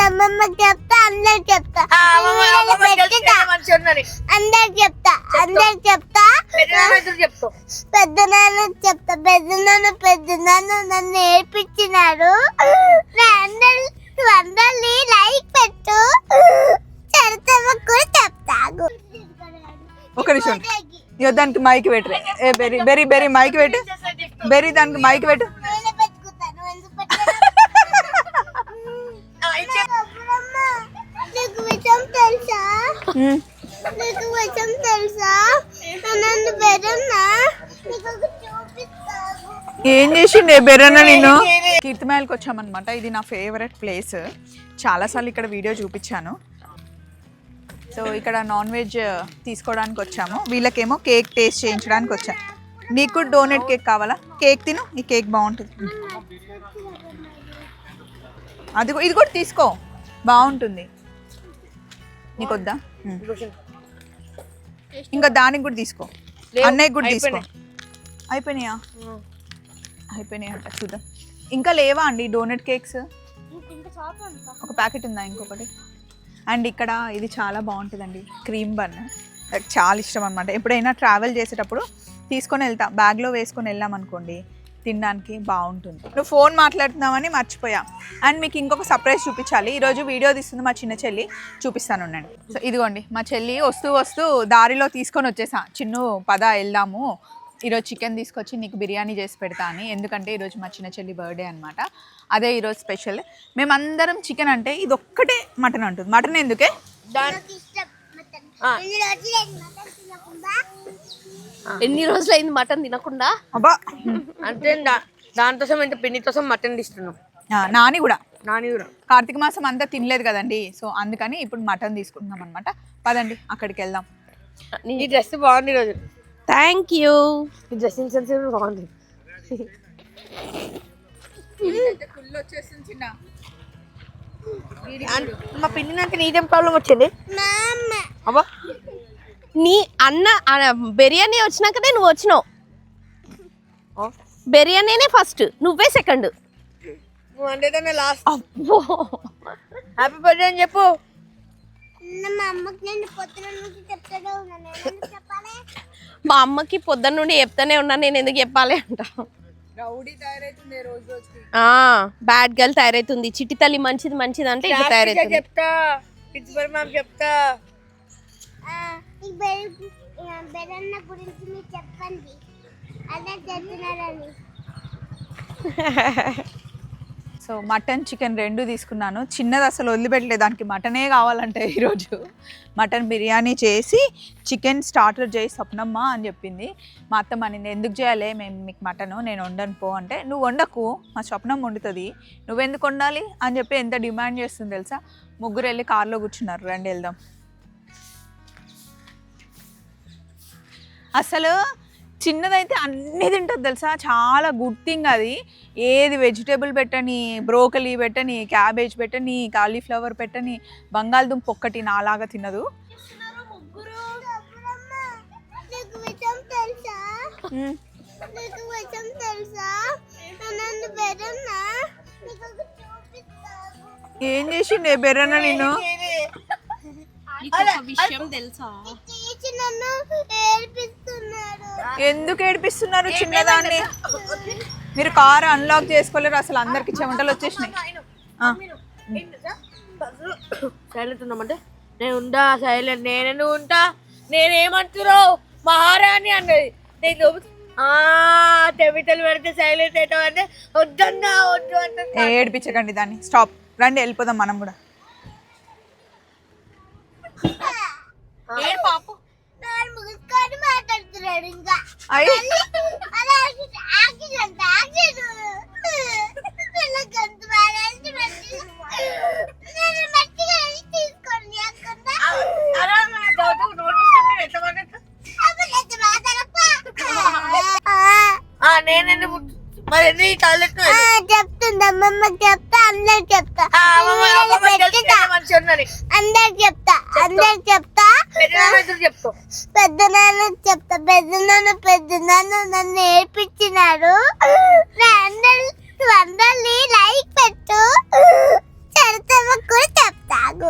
చెప్తుంది అమ్మమ్మకి చెప్తా అందరికి చెప్తా అందరికి చెప్తా పెద్దనాన్నకి చెప్తా పెద్దనాన్న నన్ను నేర్పించినాడు అందరినీ లైక్ పెట్టు చరిత్రకు కూడా చెప్తాగు. ఒక నిమిషం ఇక దానికి మైక్ పెట్టు. బెరీ బెరీ మైక్ పెట్టు. బెరీ దానికి మైక్ పెట్టు. నీకు విషయం తెలుసా నన్ను బెరన్నా ఏం చేసిండే బెరన్నా నేను. కీర్తిమేల్కి వచ్చామన్నమాట. ఇది నా ఫేవరెట్ ప్లేస్. చాలాసార్లు ఇక్కడ వీడియో చూపించాను. సో ఇక్కడ నాన్ వెజ్ తీసుకోవడానికి వచ్చాము. వీళ్ళకేమో కేక్ టేస్ట్ చేయించడానికి వచ్చాను. నీకు డోనట్ కేక్ కావాలా? కేక్ తిను, ఈ కేక్ బాగుంటుంది. అది ఇది కూడా తీసుకో, బాగుంటుంది. నీకు వద్దా? ఇంకా దానికి కూడా తీసుకో, అన్నయ్యకి కూడా తీసుకో. అయిపోయినాయా? అయిపోయినాయి అంట. చూద్దాం. ఇంకా లేవా అండి డోనట్ కేక్స్? ఒక ప్యాకెట్ ఉందా ఇంకొకటి? అండ్ ఇక్కడ ఇది చాలా బాగుంటుందండి, క్రీమ్ బన్. నాకు చాలా ఇష్టం అనమాట. ఎప్పుడైనా ట్రావెల్ చేసేటప్పుడు తీసుకొని వెళ్తా, బ్యాగ్లో వేసుకొని వెళ్ళాం అనుకోండి, తినడానికి బాగుంటుంది. నువ్వు ఫోన్ మాట్లాడుతున్నామని మర్చిపోయా. అండ్ మీకు ఇంకొక సర్ప్రైజ్ చూపించాలి. ఈరోజు వీడియో తీస్తుంది మా చిన్న చెల్లి, చూపిస్తాను ఉండండి. సో ఇదిగోండి మా చెల్లి వస్తూ దారిలో తీసుకొని వచ్చేసా. చిన్ను పద వెళ్దాము, ఈరోజు చికెన్ తీసుకొచ్చి నీకు బిర్యానీ చేసి పెడతా అని. ఎందుకంటే ఈరోజు మా చిన్న చెల్లి బర్త్డే అనమాట. అదే ఈరోజు స్పెషల్. మేమందరం చికెన్ అంటే ఇది ఒక్కటే మటన్ అంటుంది. మటన్ ఎందుకే? ఎన్ని రోజులు అయింది మటన్ తినకుండా? అబ్బా అంటే దానికోసం ఇంత పిండి కోసం మటన్ తీస్తున్నాం. నాని కూడా కార్తీక మాసం అంతా తినలేదు కదండి, సో అందుకని ఇప్పుడు మటన్ తీసుకుంటున్నాం అనమాట. పదండి అక్కడికి వెళ్దాం. ఈ డ్రెస్ బాగుంది ఈరోజు. Thank you. ఈ డ్రెస్సింగ్ సెన్స్ బాగుంది. మా పిండి నాకు నీదేం ప్రాబ్లం వచ్చింది? అబ్బా నీ అన్న బిర్యానీ వచ్చినాకనే నువ్వు వచ్చినావు. బిర్యానీనే ఫస్ట్, నువ్వే సెకండ్. నువ్వు అంటే లాస్ట్. అబ్బో హ్యాపీ బర్త్డే అని చెప్పు. మా అమ్మకి పొద్దున్న నుండి చెప్తానే ఉన్నా, నేను ఎందుకు చెప్పాలి అంట. బ్యాడ్ గర్ల్ తయారైతుంది. చిట్టి తల్లి మంచిది అంటే ఇట్లా తయారైతుంది. చెప్తా చెప్తా గురించి మీరు చెప్పండి అదే చెప్తున్నారని. సో మటన్ చికెన్ రెండు తీసుకున్నాను. చిన్నది అసలు వదిలిపెట్టలేదు, దానికి మటనే కావాలంటే ఈరోజు మటన్ బిర్యానీ చేసి చికెన్ స్టార్టర్ చేసి స్వప్నమ్మ అని చెప్పింది. మా అత్తమ్మ నిన్ను ఎందుకు చేయాలి మేము మీకు మటను, నేను వండను పో అంటే, నువ్వు వండకు మా స్వప్నం వండుతుంది, నువ్వెందుకు వండాలి అని చెప్పి ఎంత డిమాండ్ చేస్తుంది తెలుసా. ముగ్గురు వెళ్ళి కార్లో కూర్చున్నారు, రండి వెళ్దాం. అసలు చిన్నదైతే అన్నీ తింటుంది తెలుసా, చాలా గుడ్ థింగ్ అది. ఏది వెజిటేబుల్ పెట్టని, బ్రోకలీ పెట్టని, క్యాబేజ్ పెట్టని, కాలీఫ్లవర్ పెట్టని, బంగాళదుంప ఒక్కటి నాలాగా తినదు. ఏం చేసిండే బెర్రన్న నేను? విషయం తెలుసా? ఎందుకు ఏడిపిస్తున్నారు చిన్నదాన్ని? మీరు కారు అన్లాక్ చేసుకోలేరు, అసలు అందరికి చెమటలు వచ్చేసినాయి. సైలెంట్ ఉన్నామంటే నేను ఉండా సైలెంట్, నేను ఉంటా, నేనేమంటున్నావు మహారాణి అన్నది. నేను తెవితలు పెడితే సైలెంట్ అవుతావు అంటే వద్దన్నా వద్దు అంటే. ఏడిపించకండి దాన్ని, స్టాప్, రండి వెళ్ళిపోదాం మనం కూడా. పాపు మాట్లాడుతున్నాడు ఇంకా. చెప్తుంది అమ్మమ్మకి చెప్తా అందరికి చెప్తా అందరికి చెప్తా పెద్దనాన్నకి చెప్తా పెద్దనాన్న నన్ను నేర్పించినాడు అందరినీ లైక్ పెట్టు తిడతామో కూడా చెప్తాను.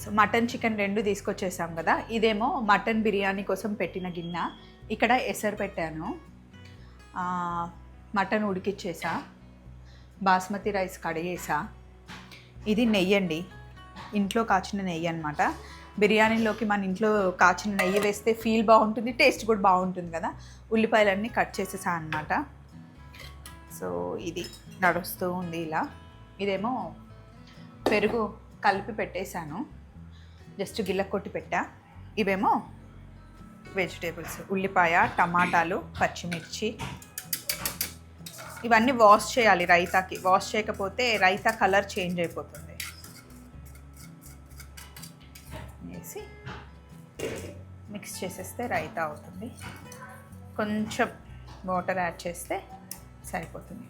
సో మటన్ చికెన్ రెండు తీసుకొచ్చేసాం కదా. ఇదేమో మటన్ బిర్యానీ కోసం పెట్టిన గిన్నె. ఇక్కడ ఎసరు పెట్టాను, మటన్ ఉడికిచ్చేసా, బాస్మతి రైస్ కడిగేసా. ఇది నెయ్యి అండి, ఇంట్లో కాచిన నెయ్యి అనమాట. బిర్యానీలోకి మన ఇంట్లో కాచిన నెయ్యి వేస్తే ఫీల్ బాగుంటుంది, టేస్ట్ కూడా బాగుంటుంది కదా. ఉల్లిపాయలన్నీ కట్ చేసేసా అనమాట. సో ఇది నడుస్తూ ఉంది ఇలా. ఇదేమో పెరుగు కలిపి పెట్టేశాను, జస్ట్ గిల్ల కొట్టి పెట్టా. ఇవేమో వెజిటేబుల్స్, ఉల్లిపాయ, టమాటాలు, పచ్చిమిర్చి. ఇవన్నీ వాష్ చేయాలి రైతాకి. వాష్ చేయకపోతే రైతా కలర్ చేంజ్ అయిపోతుంది. వేసి మిక్స్ చేసేస్తే రైతా అవుతుంది. కొంచెం వాటర్ యాడ్ చేస్తే సరిపోతుంది.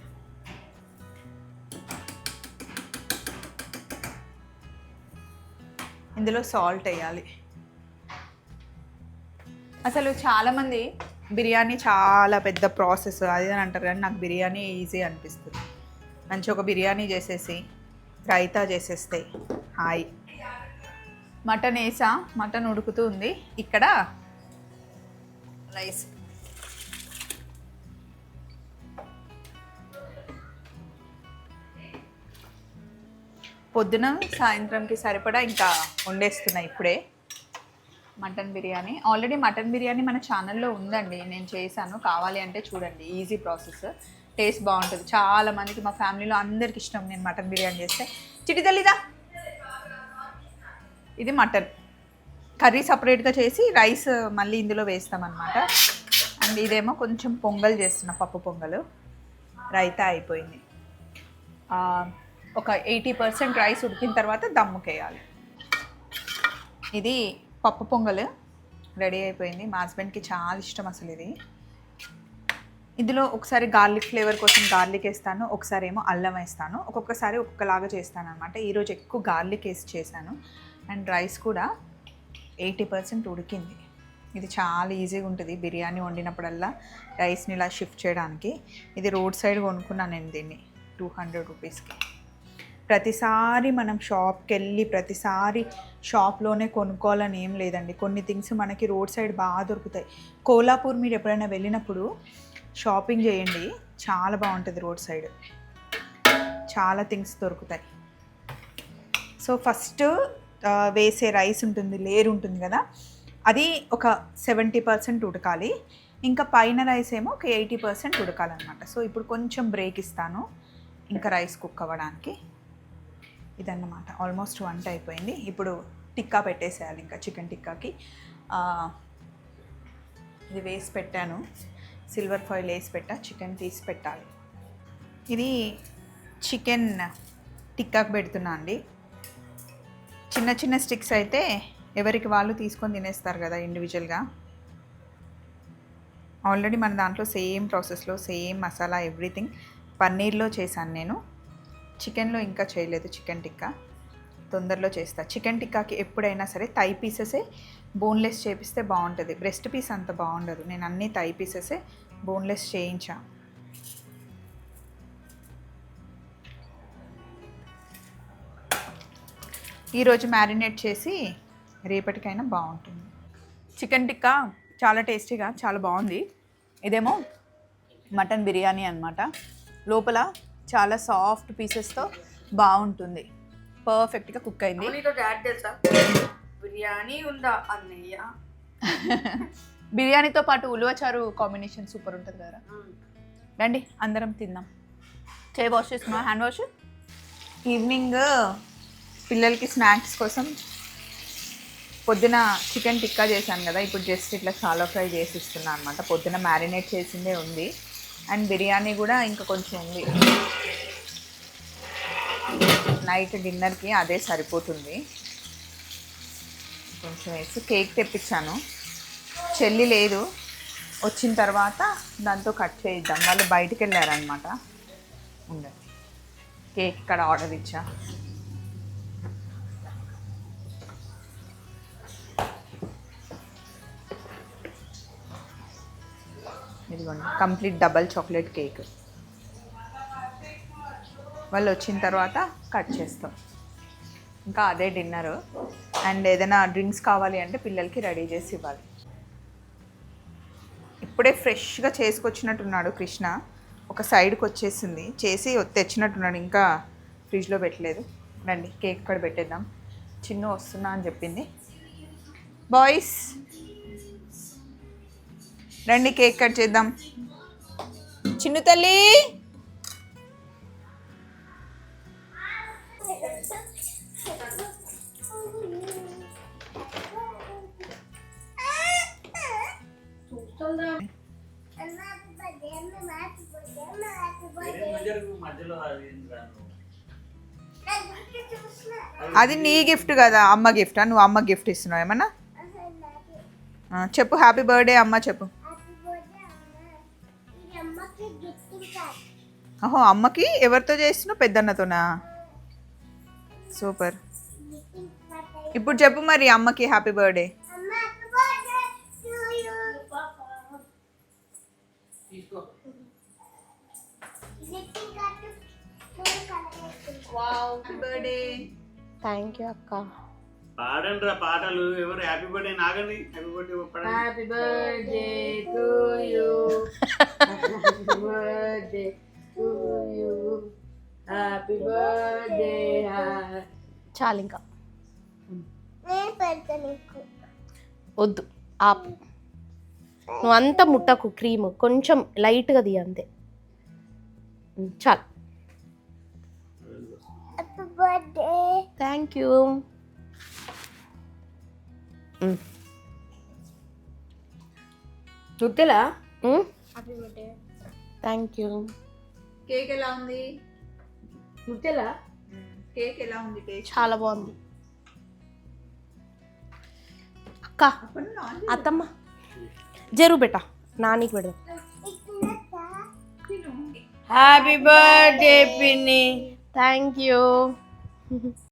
ఇందులో సాల్ట్ వేయాలి. అసలు చాలామంది బిర్యానీ చాలా పెద్ద ప్రాసెస్ అది అని అంటారు, కానీ నాకు బిర్యానీ ఈజీ అనిపిస్తుంది. మంచి ఒక బిర్యానీ చేసేసి రైతా చేసేస్తే హాయ్. మటన్ వేసా, మటన్ ఉడుకుతూ ఉంది. ఇక్కడ రైస్. పొద్దున సాయంత్రంకి సరిపడా ఇంకా వండేస్తున్నా ఇప్పుడే mutton biryani. Already mutton biryani మన ఛానల్లో ఉందండి, నేను చేశాను, కావాలి అంటే చూడండి. ఈజీ ప్రాసెస్, టేస్ట్ బాగుంటుంది. చాలా మందికి, మా ఫ్యామిలీలో అందరికి ఇష్టం నేను మటన్ బిర్యానీ చేస్తే. చిటి తల్లిదా. ఇది మటన్ కర్రీ సపరేట్గా చేసి రైస్ మళ్ళీ ఇందులో వేస్తామన్నమాట. అండ్ ఇదేమో కొంచెం పొంగల్ చేస్తున్నా, పప్పు పొంగల్. రైతా అయిపోయింది. ఒక 80% రైస్ ఉడికిన తర్వాత దమ్ముకేయాలి. ఇది పప్పు పొంగల్ రెడీ అయిపోయింది. మా హస్బెండ్కి చాలా ఇష్టం అసలు ఇది. ఇందులో ఒకసారి గార్లిక్ ఫ్లేవర్ కోసం గార్లిక్ వేస్తాను, ఒకసారి ఏమో అల్లం వేస్తాను, ఒక్కొక్కసారి ఒక్కొక్కలాగా చేస్తాను అనమాట. ఈరోజు ఎక్కువ గార్లిక్ వేసి చేశాను. అండ్ రైస్ కూడా 80% ఉడికింది. ఇది చాలా ఈజీగా ఉంటుంది బిర్యానీ వండినప్పుడల్లా రైస్ని ఇలా షిఫ్ట్ చేయడానికి. ఇది రోడ్ సైడ్ కొనుక్కున్నాను నేను దీన్ని 200 రూపీస్కి. ప్రతిసారి మనం షాప్కి వెళ్ళి ప్రతిసారి షాప్లోనే కొనుక్కోవాలని ఏం లేదండి. కొన్ని థింగ్స్ మనకి రోడ్ సైడ్ బాగా దొరుకుతాయి. కోల్హాపూర్ మీరు ఎప్పుడైనా వెళ్ళినప్పుడు షాపింగ్ చేయండి, చాలా బాగుంటుంది. రోడ్ సైడ్ చాలా థింగ్స్ దొరుకుతాయి. సో ఫస్ట్ వేసే రైస్ ఉంటుంది, లేయర్ ఉంటుంది కదా, అది ఒక 70% ఉడకాలి. ఇంకా పైన రైస్ ఏమో ఒక 80% ఉడకాలన్నమాట. సో ఇప్పుడు కొంచెం బ్రేక్ ఇస్తాను ఇంకా రైస్ కుక్ అవ్వడానికి. ఇదన్నమాట. ఆల్మోస్ట్ వంట అయిపోయింది. ఇప్పుడు టిక్కా పెట్టేసేయాలి, ఇంకా చికెన్ టిక్కాకి. ఇది వేసి పెట్టాను, సిల్వర్ ఫాయిల్ వేసి పెట్టా, చికెన్ తీసి పెట్టాలి. ఇది చికెన్ టిక్కాకి పెడుతున్నా అండి. చిన్న చిన్న స్టిక్స్ అయితే ఎవరికి వాళ్ళు తీసుకొని తినేస్తారు కదా ఇండివిజువల్గా. ఆల్రెడీ మన దాంట్లో సేమ్ ప్రాసెస్లో సేమ్ మసాలా ఎవ్రీథింగ్ పన్నీర్లో చేశాను నేను. చికెన్లో ఇంకా చేయలేదు. చికెన్ టిక్కా తొందరలో చేస్తా. చికెన్ టిక్కాకి ఎప్పుడైనా సరే థై పీసెసే బోన్లెస్ చేపిస్తే బాగుంటుంది. బ్రెస్ట్ పీస్ అంత బాగుండదు. నేను అన్నీ థై పీసెసే బోన్లెస్ చేయించా. ఈరోజు మ్యారినేట్ చేసి రేపటికైనా బాగుంటుంది. చికెన్ టిక్కా చాలా టేస్టీగా చాలా బాగుంది. ఇదేమో మటన్ బిర్యానీ అన్నమాట. లోపల చాలా సాఫ్ట్ పీసెస్తో బాగుంటుంది. పర్ఫెక్ట్గా కుక్ అయింది. బిర్యానీ ఉందా అన్నయ్య? బిర్యానీతో పాటు ఉలువచారు కాంబినేషన్ సూపర్ ఉంటుంది కదా. రండి అందరం తిందాం. చేయి వాష్ చేసుకున్నా, హ్యాండ్ వాష్. ఈవినింగ్ పిల్లలకి స్నాక్స్ కోసం పొద్దున చికెన్ టిక్కా చేశాను కదా, ఇప్పుడు జస్ట్ ఇట్లా షాలో ఫ్రై చేసి ఇస్తున్నాను అనమాట. పొద్దున మ్యారినేట్ చేసిందే ఉంది. అండ్ బిర్యానీ కూడా ఇంకా కొంచెం ఉంది. నైట్ డిన్నర్కి అదే సరిపోతుంది. కొంచెం వేసి కేక్ తెప్పించాను. చెల్లి లేదు, వచ్చిన తర్వాత దాంతో కట్ చేయిద్దాం. వాళ్ళు బయటికి వెళ్ళారనమాట. ఉండదు, కేక్ ఇక్కడ ఆర్డర్ ఇచ్చా. ఇదిగోండి కంప్లీట్ డబల్ చాక్లెట్ కేక్. వాళ్ళు వచ్చిన తర్వాత కట్ చేస్తాం. ఇంకా అదే డిన్నర్. అండ్ ఏదైనా డ్రింక్స్ కావాలి అంటే పిల్లలకి రెడీ చేసి ఇవ్వాలి. ఇప్పుడే ఫ్రెష్గా చేసుకొచ్చినట్టున్నాడు కృష్ణ. ఒక సైడ్కి వచ్చేసింది, చేసి తెచ్చినట్టున్నాడు, ఇంకా ఫ్రిడ్జ్లో పెట్టలేదు. రండి కేక్ ఇక్కడ పెట్టేద్దాం. చిన్ను వస్తున్నా అని చెప్పింది. బాయ్స్ రండి కేక్ కట్ చేద్దాం. చిన్ను తల్లి అది నీ గిఫ్ట్ కదా, అమ్మ గిఫ్టా? నువ్వు అమ్మ గిఫ్ట్ ఇస్తున్నావు ఏమన్నా? చెప్పు హ్యాపీ బర్త్డే అమ్మ చెప్పు. ఓహో అమ్మకి ఎవరితో చేస్తున్నావు? పెద్దన్నతోనా? సూపర్. ఇప్పుడు చెప్పు మరి అమ్మకి హ్యాపీ బర్త్డే. థ్యాంక్ యూ అక్క. పాడండి రా పాటలు. ఎవరు హ్యాపీ బర్త్డే నాగండి. Happy birthday happy birthday to you, happy birthday to you, happy birthday. చాలు ఇంకా నేను పెడతా నీకు. వద్దు ఆపు. నువ్వు అంతా ముట్టకు, క్రీమ్ కొంచెం లైట్గా ది అంతే. చాలు. Happy birthday. Thank you. చుట్టెలా థ్యాంక్ యూ. కేక్ ఎలా ఉంది? చుట్టెలా కేక్ ఎలా ఉంది? టేస్ట్ చాలా బాగుంది అక్క. అత్తమ్మ జరుగు బెట్ట, నానికి పెడదాం. హ్యాపీ బర్త్డే పిన్ని. Thank you.